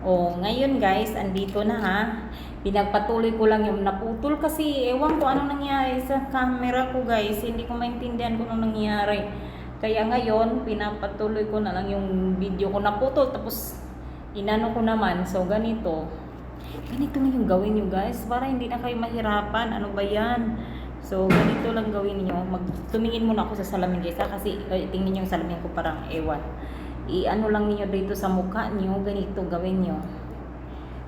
O, ngayon guys, andito na ha. Pinagpatuloy ko lang yung naputol kasi ewan ko anong nangyari sa camera ko guys. Hindi ko maintindihan kung anong nangyari. Kaya ngayon, pinapatuloy ko na lang yung video ko naputol. Tapos, inano ko naman. So, ganito. Ganito na yung gawin nyo guys. Para hindi na kayo mahirapan. Ano ba yan? So, ganito lang gawin niyo. Tumingin muna ako sa salamin guys. Kasi, tingnan niyo yung salamin ko parang ewan. I-ano lang niyo dito sa mukha niyo, ganito gawin niyo.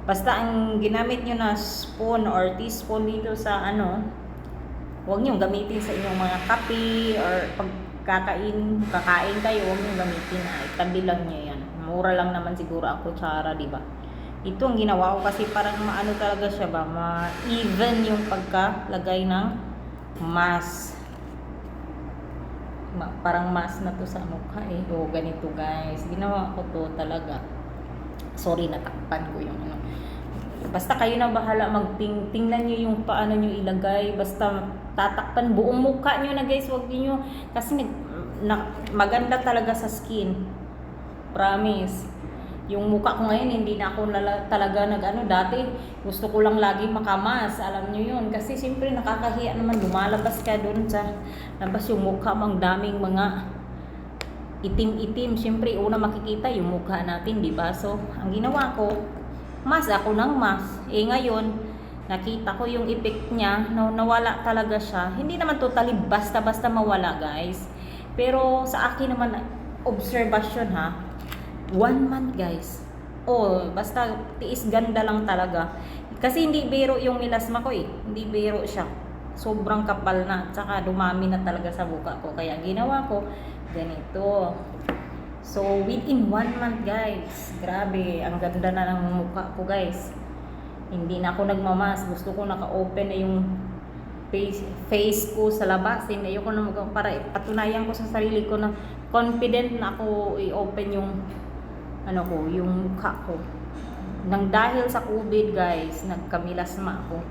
Basta ang ginamit niyo na spoon or teaspoon dito sa ano, huwag niyo gamitin sa inyong mga kape or kakain kayo, huwag niyo gamitin. Itabi lang niyo yan. Mura lang naman siguro ang kutsara, di ba? Ito ang ginawa ko kasi parang maano talaga siya ba, ma-even yung pagkalagay ng mask. Parang mask na to sa mukha eh. O ganito guys, ginawa ko to talaga. Sorry, natakpan ko yung ano. Basta kayo na bahala tingnan nyo yung paano nyo ilagay. Basta tatakpan buong mukha nyo na guys. Huwag nyo, kasi maganda talaga sa skin. Promise. Yung mukha ko ngayon, hindi na ako talaga dati gusto ko lang lagi makamas, alam nyo yun, kasi siyempre nakakahiya naman, lumalabas ka doon sa labas yung mukha, mang daming mga itim-itim, siyempre una makikita yung mukha natin, di ba? So, ang ginawa ko, mas ako ng mas, ngayon, nakita ko yung effect niya, nawala talaga siya, hindi naman totally basta-basta mawala guys, pero sa akin naman, observation ha, 1 month guys. Basta tiis ganda lang talaga. Kasi hindi biro yung milasma ko eh. Hindi biro siya. Sobrang kapal na. Tsaka dumami na talaga sa buka ko. Kaya ginawa ko ganito. So within 1 month guys. Grabe. Ang ganda na ng mukha ko guys. Hindi na ako nagmamas. Gusto ko naka-open na yung face ko sa labas. Ayoko na para patunayan ko sa sarili ko na confident na ako i-open yung yung mukha ko. Nang dahil sa COVID guys, nagkamilasma ako.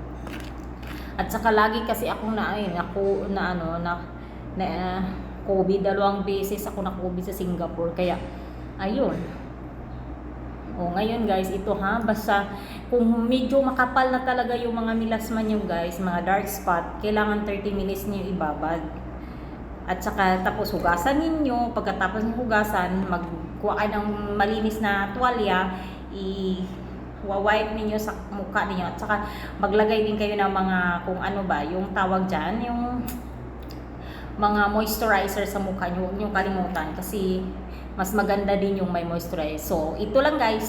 At saka lagi kasi ako na COVID, 2 beses ako na COVID sa Singapore. Kaya ayun. Ngayon guys, ito ha, basta kung medyo makapal na talaga yung mga milasma nyo guys, mga dark spot, kailangan 30 minutes niyo ibabad. At saka tapos hugasan ninyo, pagkatapos ng hugasan, magkuha kayo ng malinis na tuwalya, i-wipe ninyo sa mukha ninyo. At saka maglagay din kayo ng mga, kung ano ba, yung tawag dyan, yung mga moisturizer sa mukha nyo. Huwag nyo kalimutan kasi mas maganda din yung may moisturizer. So, ito lang guys.